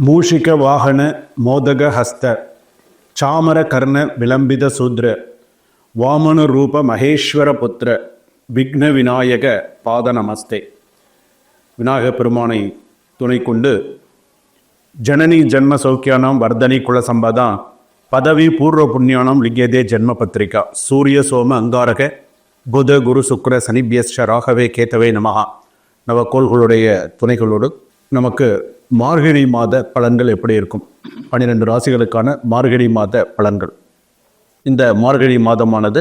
மூஷிக வாகன மோதக ஹஸ்த சாமர கர்ண விளம்பித சூத்ர வாமன ரூப மகேஸ்வர புத்திர விக்ன விநாயக பாத நமஸ்தே. விநாயக பெருமானை துணை கொண்டு ஜனனி ஜன்ம சௌக்கியானாம் வர்தனி குல சம்பதா பதவி பூர்வ புண்ணியானம் லிங்கியதே ஜென்ம பத்திரிகா சூரிய சோம அங்காரக புத குரு சுக்ர சனிபியஸ்ட ராகவே கேத்தவே நமஹா. நவக்கோள்களுடைய துணைகளோடு நமக்கு மார்கழி மாத பலன்கள் எப்படி இருக்கும், 12 ராசிகளுக்கான மார்கழி மாத பலன்கள். இந்த மார்கழி மாதமானது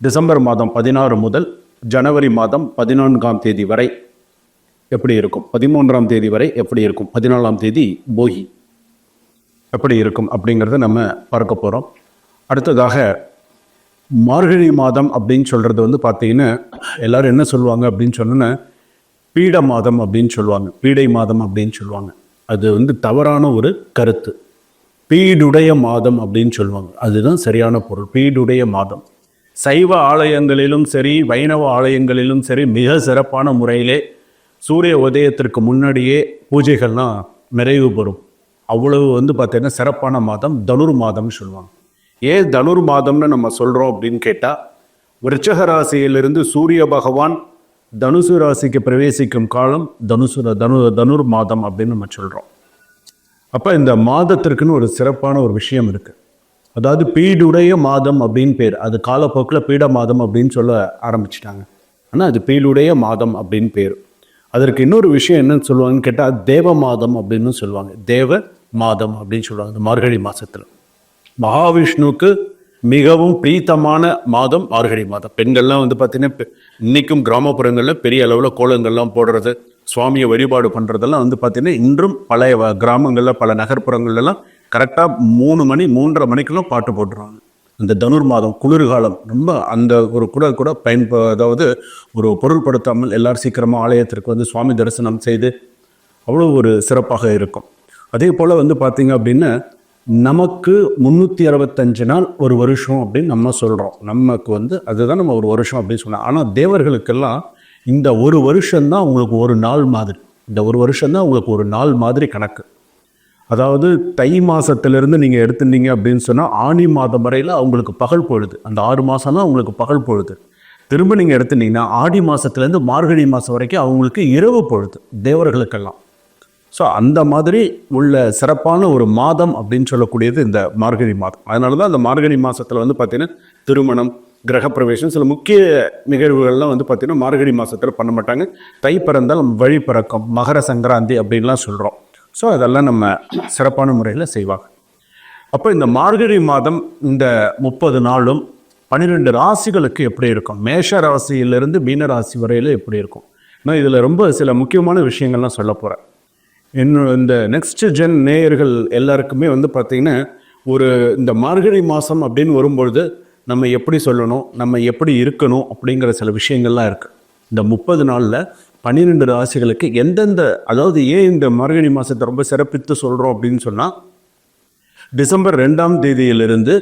டிசம்பர் மாதம் 16 முதல் ஜனவரி மாதம் 14ஆம் தேதி வரை எப்படி இருக்கும், 13ஆம் தேதி வரை எப்படி இருக்கும், 14ஆம் தேதி போகி எப்படி இருக்கும் அப்படிங்கிறத நம்ம பார்க்க போகிறோம். அடுத்ததாக மார்கழி மாதம் அப்படின்னு சொல்கிறது வந்து பார்த்தீங்கன்னா எல்லோரும் என்ன சொல்லுவாங்க அப்படின்னு சொன்னோன்னா பீட மாதம் அப்படின்னு சொல்லுவாங்க, பீடை மாதம் அப்படின்னு சொல்லுவாங்க. அது வந்து தவறான ஒரு கருத்து. பீடுடைய மாதம் அப்படின்னு சொல்லுவாங்க, அதுதான் சரியான பொருள். பீடுடைய மாதம் சைவ ஆலயங்களிலும் சரி வைணவ ஆலயங்களிலும் சரி மிக சிறப்பான முறையிலே சூரிய உதயத்திற்கு முன்னாடியே பூஜைகள்லாம் நிறைவு பெறும். அவ்வளவு வந்து பார்த்தீங்கன்னா சிறப்பான மாதம் தனுர் மாதம்னு சொல்லுவாங்க. ஏன் தனுர் மாதம்னு நம்ம சொல்கிறோம் அப்படின்னு கேட்டால், விருச்சக ராசியிலிருந்து சூரிய பகவான் தனுசு ராசிக்கு பிரவேசிக்கும் காலம் தனுர் மாதம் அப்படின்னு நம்ம சொல்கிறோம். அப்போ இந்த மாதத்திற்குன்னு ஒரு சிறப்பான ஒரு விஷயம் இருக்குது. அதாவது பீடுடைய மாதம் அப்படின்னு பேர். அது காலப்போக்கில் பீட மாதம் அப்படின்னு சொல்ல ஆரம்பிச்சிட்டாங்க. ஆனால் அது பீடுடைய மாதம் அப்படின்னு பேர். அதற்கு இன்னொரு விஷயம் என்னன்னு சொல்லுவாங்கன்னு கேட்டால் தேவ மாதம் அப்படின்னு சொல்லுவாங்க. தேவ மாதம் அப்படின்னு சொல்லுவாங்க. இந்த மார்கழி மாதத்தில் மகாவிஷ்ணுவுக்கு மிகவும் பிரீத்தமான மாதம் மார்கழி மாதம். பெண்கள்லாம் வந்து பார்த்தீங்கன்னா இன்னைக்கும் கிராமப்புறங்களில் பெரிய அளவில் கோலங்கள்லாம் போடுறது, சுவாமியை வழிபாடு பண்ணுறதெல்லாம் வந்து பார்த்தீங்கன்னா இன்றும் பழைய கிராமங்களில் பல நகர்ப்புறங்கள்லாம் கரெக்டாக 3 மணி 3:30 மணிக்கெல்லாம் பாட்டு போட்டுருவாங்க. இந்த தனுர் மாதம் குளிர்காலம் ரொம்ப அந்த ஒரு கூட அதாவது ஒரு பொருள்படுத்தாமல் எல்லாரும் சீக்கிரமாக ஆலயத்திற்கு வந்து சுவாமி தரிசனம் செய்து அவ்வளோ ஒரு சிறப்பாக இருக்கும். அதே போல் வந்து பார்த்தீங்க அப்படின்னா நமக்கு 365 நாள் ஒரு வருஷம் அப்படின்னு நம்ம சொல்கிறோம். நமக்கு வந்து அதுதான் நம்ம ஒரு வருஷம் அப்படின்னு சொன்னோம். ஆனால் தேவர்களுக்கெல்லாம் இந்த ஒரு வருஷம்தான் உங்களுக்கு ஒரு நாள் மாதிரி. இந்த ஒரு வருஷம்தான் உங்களுக்கு ஒரு நாள் மாதிரி கணக்கு. அதாவது தை மாதத்திலிருந்து நீங்கள் எடுத்துட்டீங்க அப்படின்னு சொன்னால் ஆனி மாதம் வரையில் அவங்களுக்கு பகல் பொழுது. அந்த 6 மாதம் தான் அவங்களுக்கு பகல் பொழுது. திரும்ப நீங்கள் எடுத்துட்டீங்கன்னா ஆடி மாதத்துலேருந்து மார்கழி மாதம் வரைக்கும் அவங்களுக்கு இரவு பொழுது தேவர்களுக்கெல்லாம். ஸோ அந்த மாதிரி உள்ள சிறப்பான ஒரு மாதம் அப்படின்னு சொல்லக்கூடியது இந்த மார்கழி மாதம். அதனால தான் அந்த மார்கழி மாதத்தில் வந்து பார்த்திங்கன்னா திருமணம், கிரகப்பிரவேசம், சில முக்கிய நிகழ்வுகள்லாம் வந்து பார்த்திங்கன்னா மார்கழி மாதத்தில் பண்ண மாட்டாங்க. தை பிறந்தால் வழி பிறக்கம், மகர சங்கராந்தி அப்படின்லாம் சொல்கிறோம். ஸோ அதெல்லாம் நம்ம சிறப்பான முறையில் செய்வாங்க. அப்போ இந்த மார்கழி மாதம் இந்த 30 நாளும் 12 ராசிகளுக்கு எப்படி இருக்கும், மேஷ ராசியிலிருந்து மீன ராசி வரையில் எப்படி இருக்கும், நான் இதில் ரொம்ப சில முக்கியமான விஷயங்கள்லாம் சொல்ல போகிறேன். இந்த நெக்ஸ்ட் ஜென் நேயர்கள் எல்லாருக்குமே வந்து பார்த்திங்கன்னா இந்த மார்கழி மாதம் அப்படின்னு வரும்பொழுது நம்ம எப்படி சொல்லணும், நம்ம எப்படி இருக்கணும் அப்படிங்கிற சில விஷயங்கள்லாம் இருக்குது. இந்த 30 நாளில் 12 ராசிகளுக்கு எந்தெந்த, அதாவது ஏன் இந்த மார்கழி மாதத்தை ரொம்ப சிறப்பித்து சொல்கிறோம் அப்படின்னு சொன்னால், டிசம்பர் 2ஆம் தேதியிலிருந்து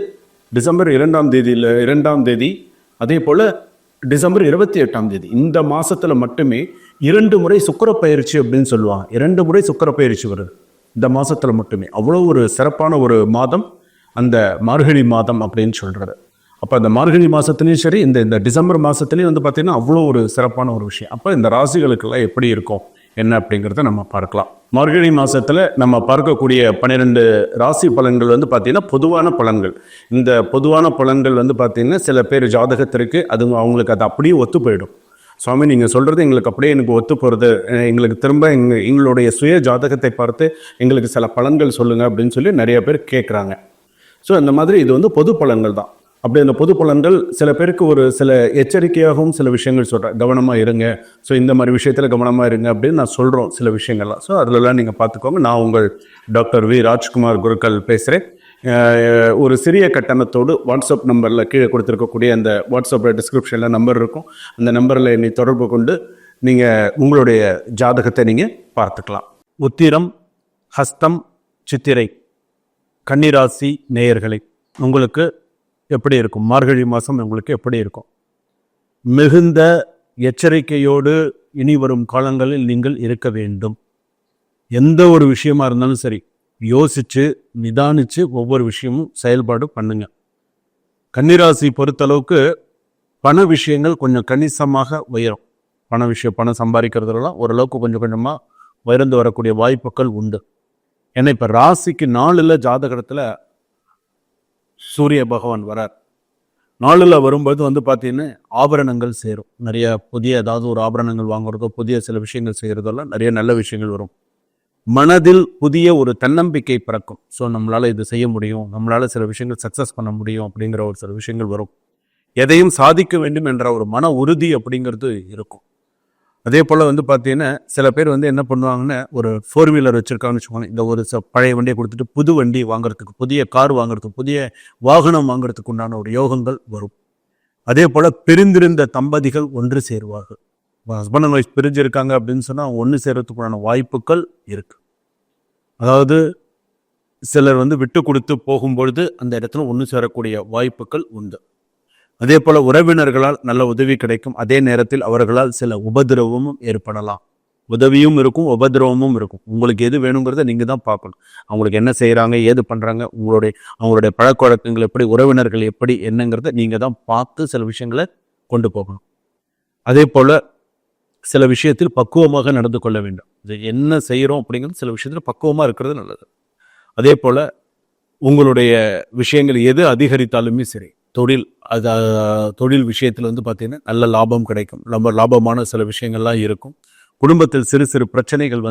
டிசம்பர் 2ஆம் தேதி அதே போல் டிசம்பர் 28ஆம் தேதி இந்த மாதத்தில் மட்டுமே 2 முறை சுக்கிர பயிற்சி அப்படின்னு சொல்லுவாங்க. 2 முறை சுக்கிர பயிற்சி வருது இந்த மாதத்தில் மட்டுமே. அவ்வளோ ஒரு சிறப்பான ஒரு மாதம் அந்த மார்கழி மாதம் அப்படின்னு சொல்கிறது. அப்போ அந்த மார்கழி மாதத்துலேயும் சரி இந்த டிசம்பர் மாதத்துலேயும் வந்து பார்த்திங்கன்னா அவ்வளோ ஒரு சிறப்பான ஒரு விஷயம். அப்போ இந்த ராசிகளுக்கெல்லாம் எப்படி இருக்கும் என்ன அப்படிங்கிறத நம்ம பார்க்கலாம். மார்கழி மாதத்தில் நம்ம பார்க்கக்கூடிய 12 ராசி பலன்கள் வந்து பார்த்திங்கன்னா பொதுவான பலன்கள். இந்த பொதுவான பலன்கள் வந்து பார்த்திங்கன்னா சில பேர் ஜாதகத்திற்கு அவங்களுக்கு அது அப்படியே ஒத்து போயிடும். சுவாமி நீங்கள் சொல்கிறது எங்களுக்கு அப்படியே எனக்கு ஒத்து போகிறது, எங்களுக்கு திரும்ப எங்களுடைய சுய ஜாதகத்தை பார்த்து எங்களுக்கு சில பலன்கள் சொல்லுங்கள் அப்படின்னு சொல்லி நிறைய பேர் கேட்குறாங்க. ஸோ அந்த மாதிரி இது வந்து பொது பலன்கள் தான். அப்படி அந்த பொது பலன்கள் சில பேருக்கு ஒரு சில எச்சரிக்கையாகவும் சில விஷயங்கள் சொல்கிறேன், கவனமாக இருங்க, ஸோ இந்த மாதிரி விஷயத்தில் கவனமாக இருங்க அப்படின்னு நான் சொல்கிறோம் சில விஷயங்கள்லாம். ஸோ அதிலெல்லாம் நீங்கள் பார்த்துக்கோங்க. நான் உங்கள் டாக்டர் வி ராஜ்குமார் குருக்கள் பேசுகிறேன். ஒரு சிறிய கட்டணத்தோடு வாட்ஸ்அப் நம்பரில் கீழே கொடுத்துருக்கக்கூடிய அந்த வாட்ஸ்அப் டிஸ்கிரிப்ஷனில் நம்பர் இருக்கும். அந்த நம்பரில் என்னை தொடர்பு கொண்டு நீங்கள் உங்களுடைய ஜாதகத்தை நீங்கள் பார்த்துக்கலாம். உத்திரம், ஹஸ்தம், சித்திரை கன்னிராசி நேயர்களை உங்களுக்கு எப்படி இருக்கும், மார்கழி மாதம் உங்களுக்கு எப்படி இருக்கும்? மிகுந்த எச்சரிக்கையோடு இனி வரும் காலங்களில் நீங்கள் இருக்க வேண்டும். எந்த ஒரு விஷயமா இருந்தாலும் சரி, யோசிச்சு நிதானிச்சு ஒவ்வொரு விஷயமும் செயல்பாடு பண்ணுங்க. கன்னிராசி பொறுத்தளவுக்கு பண விஷயங்கள் கொஞ்சம் கணிசமாக உயரும். பணம் சம்பாதிக்கிறதுலாம் ஓரளவுக்கு கொஞ்சம் கொஞ்சமாக உயர்ந்து வரக்கூடிய வாய்ப்புகள் உண்டு. ஏன்னா இப்போ ராசிக்கு 4ல் ஜாதகத்தில் சூரிய பகவான் வரார். 4ல் வரும்போது பார்த்தீங்கன்னா ஆபரணங்கள் சேரும். நிறைய புதிய ஏதாவது ஒரு ஆபரணங்கள் வாங்குறதோ, புதிய சில விஷயங்கள் செய்கிறதெல்லாம் நிறைய நல்ல விஷயங்கள் வரும். மனதில் புதிய ஒரு தன்னம்பிக்கை பிறக்கும். ஸோ நம்மளால் இது செய்ய முடியும், நம்மளால் சில விஷயங்கள் சக்ஸஸ் பண்ண முடியும் அப்படிங்கிற ஒரு சில விஷயங்கள் வரும். எதையும் சாதிக்க வேண்டும் என்ற ஒரு மன உறுதி அப்படிங்கிறது இருக்கும். அதே போல் பார்த்தீங்கன்னா சில பேர் என்ன பண்ணுவாங்கன்னா, ஒரு 4 வீலர் வச்சுருக்காங்கன்னு வச்சுக்கோங்க. இந்த ஒரு பழைய வண்டியை கொடுத்துட்டு புது வண்டி வாங்குறதுக்கு, புதிய கார் வாங்குறதுக்கு, புதிய வாகனம் வாங்குறதுக்கு உண்டான ஒரு யோகங்கள் வரும். அதே போல் பிரிந்திருந்த தம்பதிகள் ஒன்று சேருவார்கள். ஹஸ்பண்ட் அண்ட் ஒய்ஃப் பிரிஞ்சிருக்காங்க அப்படின்னு சொன்னால் ஒன்று சேர்றதுக்குண்டான வாய்ப்புகள் இருக்குது. அதாவது சிலர் விட்டு கொடுத்து போகும்பொழுது அந்த இடத்துல ஒன்று சேரக்கூடிய வாய்ப்புகள் உண்டு. அதே போல உறவினர்களால் நல்ல உதவி கிடைக்கும். அதே நேரத்தில் அவர்களால் சில உபதிரவமும் ஏற்படலாம். உதவியும் இருக்கும், உபதிரவமும் இருக்கும். உங்களுக்கு எது வேணுங்கிறத நீங்கள் தான் பார்க்கணும். அவங்களுக்கு என்ன செய்கிறாங்க, ஏது பண்ணுறாங்க, அவங்களுடைய பழக்க வழக்கங்கள் எப்படி, உறவினர்கள் எப்படி என்னங்கிறத நீங்கள் தான் பார்த்து சில விஷயங்களை கொண்டு போகணும். அதே போல் சில விஷயத்தில் பக்குவமாக நடந்து கொள்ள வேண்டும். இது என்ன செய்கிறோம் அப்படிங்கிறது சில விஷயத்தில் பக்குவமாக இருக்கிறது நல்லது. அதே போல் உங்களுடைய விஷயங்கள் எது அதிகரித்தாலுமே சரி, தொழில் விஷயத்தில் பார்த்தீங்கன்னா நல்ல லாபம் கிடைக்கும். ரொம்ப லாபமான சில விஷயங்கள்லாம் இருக்கும். குடும்பத்தில் சிறு சிறு பிரச்சனைகள்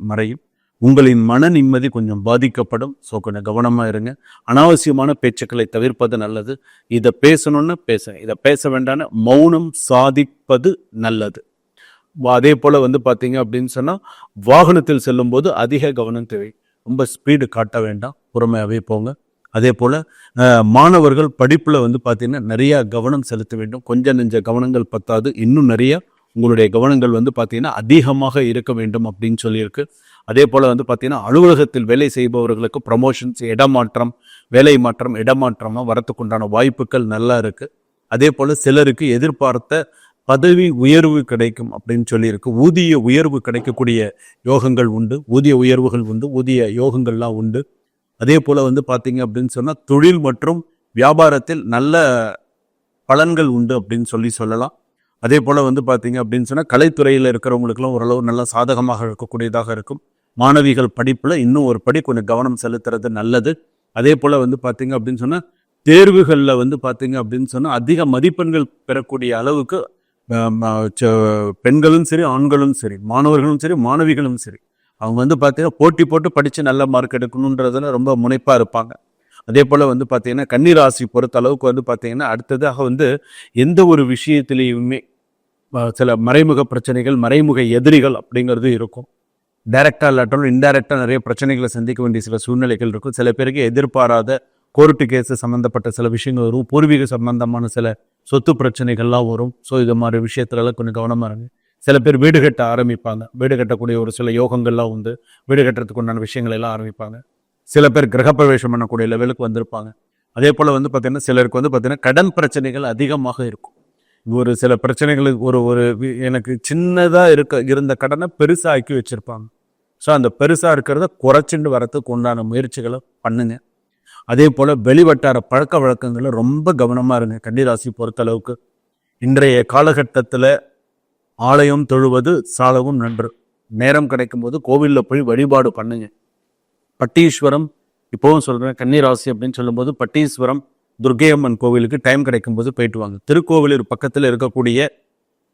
மறையும். உங்களின் மன நிம்மதி கொஞ்சம் பாதிக்கப்படும். ஸோ கொஞ்சம் கவனமாக இருங்க. அனாவசியமான பேச்சுக்களை தவிர்ப்பது நல்லது. இதை பேசணும்னு பேசுங்க, இதை பேச வேண்டாம்னு மௌனம் சாதிப்பது நல்லது. அதே போல் பார்த்தீங்க அப்படின்னு சொன்னால் வாகனத்தில் செல்லும் போது அதிக கவனம் தேவை. ரொம்ப ஸ்பீடு காட்ட வேண்டாம், பொறுமையாகவே போங்க. அதே போல் மாணவர்கள் படிப்பில் பார்த்தீங்கன்னா நிறையா கவனம் செலுத்த வேண்டும். கொஞ்சம் நெஞ்ச கவனங்கள் பத்தாது, இன்னும் நிறைய உங்களுடைய கவனங்கள் பார்த்தீங்கன்னா அதிகமாக இருக்க வேண்டும் அப்படின்னு சொல்லியிருக்கு. அதே போல் பார்த்தீங்கன்னா அலுவலகத்தில் வேலை செய்பவர்களுக்கு ப்ரமோஷன்ஸ், இடமாற்றம், வேலை மாற்றம், இடமாற்றமாக வரத்துக்குண்டான வாய்ப்புகள் நல்லா இருக்குது. அதே போல் சிலருக்கு எதிர்பார்த்த பதவி உயர்வு கிடைக்கும் அப்படின்னு சொல்லியிருக்கு. ஊதிய உயர்வு கிடைக்கக்கூடிய யோகங்கள் உண்டு, ஊதிய உயர்வுகள் உண்டு, ஊதிய யோகங்கள்லாம் உண்டு. அதே போல் பார்த்தீங்க அப்படின்னு சொன்னால் தொழில் மற்றும் வியாபாரத்தில் நல்ல பலன்கள் உண்டு அப்படின்னு சொல்லலாம். அதே போல் பார்த்தீங்க அப்படின்னு சொன்னால் கலைத்துறையில் இருக்கிறவங்களுக்குலாம் ஓரளவு நல்ல சாதகமாக இருக்கக்கூடியதாக இருக்கும். மாணவிகள் படிப்பில் இன்னும் ஒரு படி கொஞ்சம் கவனம் செலுத்துறது நல்லது. அதே போல் பார்த்தீங்க அப்படின்னு சொன்னால் தேர்வுகளில் பார்த்தீங்க அப்படின்னு சொன்னால் அதிக மதிப்பெண்கள் பெறக்கூடிய அளவுக்கு பெண்களும் சரி, ஆண்களும் சரி, மாணவர்களும் சரி, மாணவிகளும் சரி, அவங்க பார்த்தீங்கன்னா போட்டி போட்டு படித்து நல்ல மார்க் எடுக்கணுன்றதுல ரொம்ப முனைப்பாக இருப்பாங்க. அதே போல் பார்த்தீங்கன்னா கன்னிராசி பொறுத்த அளவுக்கு பார்த்தீங்கன்னா அடுத்ததாக எந்த ஒரு விஷயத்திலையுமே சில மறைமுக பிரச்சனைகள், மறைமுக எதிரிகள் அப்படிங்கிறது இருக்கும். டைரக்டாக இல்லாட்டாலும் இன்டைரக்டாக நிறைய பிரச்சனைகளை சந்திக்க வேண்டிய சில சூழ்நிலைகள் இருக்கும். சில பேருக்கு எதிர்பாராத கோர்ட்டு கேஸு சம்மந்தப்பட்ட சில விஷயங்கள் வரும். பூர்வீக சம்பந்தமான சில சொத்து பிரச்சனைகள்லாம் வரும். ஸோ இது மாதிரி விஷயத்துலலாம் கொஞ்சம் கவனமாக இருங்க. சில பேர் வீடு கட்ட ஆரம்பிப்பாங்க. வீடு கட்டக்கூடிய ஒரு சில யோகங்கள்லாம் உண்டு. வீடு கட்டுறதுக்கு உண்டான விஷயங்கள் எல்லாம் ஆரம்பிப்பாங்க. சில பேர் கிரகப்பிரவேசம் பண்ணக்கூடிய லெவலுக்கு வந்திருப்பாங்க. அதே போல் பார்த்தீங்கன்னா சிலருக்கு பார்த்தீங்கன்னா கடன் பிரச்சனைகள் அதிகமாக இருக்கும். ஒரு சில பிரச்சனைகளுக்கு ஒரு எனக்கு சின்னதாக இருந்த கடனை பெருசாக ஆக்கி வச்சுருப்பாங்க. ஸோ அந்த பெருசாக இருக்கிறத குறைச்சிட்டு வரத்துக்கு உண்டான முயற்சிகளை பண்ணுங்க. அதே போல் வெளிவட்டார பழக்க வழக்கங்களை ரொம்ப கவனமாக இருங்க கன்னிராசி பொறுத்தளவுக்கு. இன்றைய காலகட்டத்தில் ஆலயம் தொழுவது சாலவும் நன்று. நேரம் கிடைக்கும் போது கோவிலில் போய் வழிபாடு பண்ணுங்க. பட்டீஸ்வரம், இப்போவும் சொல்கிறேன், கன்னிராசி அப்படின்னு சொல்லும்போது பட்டீஸ்வரம் துர்க்கையம்மன் கோவிலுக்கு டைம் கிடைக்கும் போது போயிட்டு வாங்க. திருக்கோவிலூர் பக்கத்தில் இருக்கக்கூடிய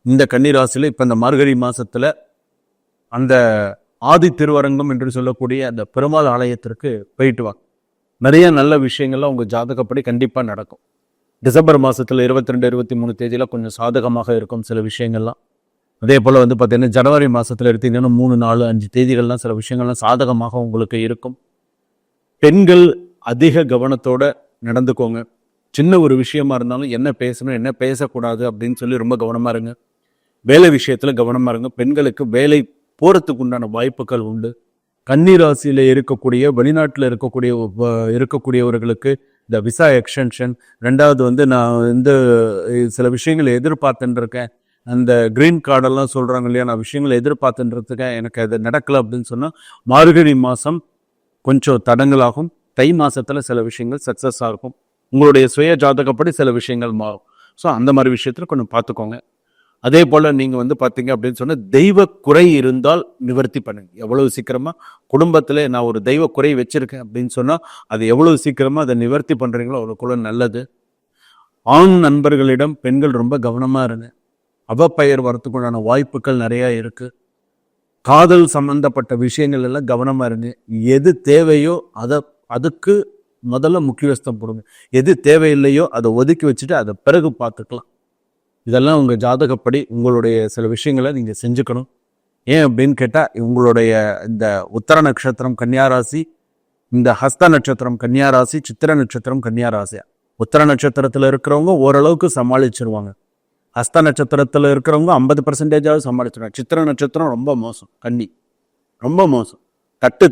இந்த கன்னிராசியில் இப்போ இந்த மார்கழி மாதத்தில் அந்த ஆதி திருவரங்கம் என்று சொல்லக்கூடிய அந்த பெருமாள் ஆலயத்திற்கு போயிட்டு வாங்க. நிறைய நல்ல விஷயங்கள்லாம் உங்கள் ஜாதகப்படி கண்டிப்பாக நடக்கும். டிசம்பர் மாதத்தில் 22, 23 தேதியில் கொஞ்சம் சாதகமாக இருக்கும் சில விஷயங்கள்லாம். அதே போல் பார்த்தீங்கன்னா ஜனவரி மாதத்தில் எடுத்தீங்கன்னா 3, 4, 5 தேதிகள்லாம் சில விஷயங்கள்லாம் சாதகமாக உங்களுக்கு இருக்கும். பெண்கள் அதிக கவனத்தோடு நடந்துக்கோங்க. சின்ன ஒரு விஷயமா இருந்தாலும் என்ன பேசணும், என்ன பேசக்கூடாது அப்படின்னு சொல்லி ரொம்ப கவனமாக இருங்க. வேலை விஷயத்தில் கவனமாக இருங்க. பெண்களுக்கு வேலை போகிறதுக்கு உண்டான வாய்ப்புகள் உண்டு. கன்னிராசியில் இருக்கக்கூடிய வெளிநாட்டில் இருக்கக்கூடியவர்களுக்கு இந்த விசா எக்ஸ்டென்ஷன், ரெண்டாவது நான் சில விஷயங்களை எதிர்பார்த்துட்டு இருக்கேன், அந்த க்ரீன் கார்டெல்லாம் சொல்கிறாங்க இல்லையா, நான் விஷயங்களை எதிர்பார்த்துன்றதுக்கு எனக்கு அது நடக்கலை அப்படின்னு சொன்னால் மார்கழி மாதம் கொஞ்சம் தடங்களாகும், தை மாதத்தில் சில விஷயங்கள் சக்ஸஸ் ஆகும், உங்களுடைய சுய ஜாதகப்படி சில விஷயங்கள் மாறும். ஸோ அந்த மாதிரி விஷயத்தில் கொஞ்சம் பார்த்துக்கோங்க. அதே போல் நீங்கள் பார்த்தீங்க அப்படின்னு சொன்னால் தெய்வ குறை இருந்தால் நிவர்த்தி பண்ணுங்க. எவ்வளவு சீக்கிரமாக குடும்பத்தில் நான் ஒரு தெய்வ குறை வச்சுருக்கேன் அப்படின்னு சொன்னால் அது எவ்வளவு சீக்கிரமாக அதை நிவர்த்தி பண்ணுறீங்களோ அவ்வளோக்குள்ள நல்லது. ஆண் நண்பர்களிடம் பெண்கள் ரொம்ப கவனமாக இருங்க. அவப்பெயர் வரத்துக்குண்டான வாய்ப்புகள் நிறையா இருக்குது. காதல் சம்பந்தப்பட்ட விஷயங்கள் எல்லாம் கவனமாக இருங்க. எது தேவையோ அதுக்கு முதல்ல முக்கியத்துவம் கொடுங்க. எது தேவையில்லையோ அதை ஒதுக்கி வச்சுட்டு அதை பிறகு பார்த்துக்கலாம். இதெல்லாம் உங்கள் ஜாதகப்படி உங்களுடைய சில விஷயங்களை நீங்கள் செஞ்சுக்கணும். ஏன் அப்படின்னு கேட்டால் உங்களுடைய இந்த உத்தர நட்சத்திரம் கன்னியாராசி, இந்த ஹஸ்த நட்சத்திரம் கன்னியாராசி, சித்திர நட்சத்திரம் கன்னியாராசியா. உத்தர நட்சத்திரத்தில் இருக்கிறவங்க ஓரளவுக்கு சமாளிச்சிருவாங்க. ஹஸ்த நட்சத்திரத்தில் இருக்கிறவங்க 50% சமாளிச்சிருவாங்க. சித்திர நட்சத்திரம் ரொம்ப மோசம், கன்னி ரொம்ப மோசம்.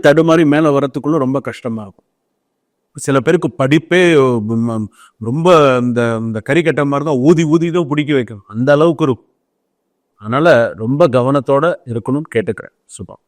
தடுமாறி மேலே வரத்துக்குள்ள ரொம்ப கஷ்டமாக இருக்கும். சில பேருக்கு படிப்பே ரொம்ப இந்த கறிக்கட்ட மாதிரி தான், ஊதி தான் பிடிக்க வைக்கணும், அந்த அளவுக்கு இருக்கும். அதனால ரொம்ப கவனத்தோட இருக்கணும்னு கேட்டுக்கிறேன். சுபம்.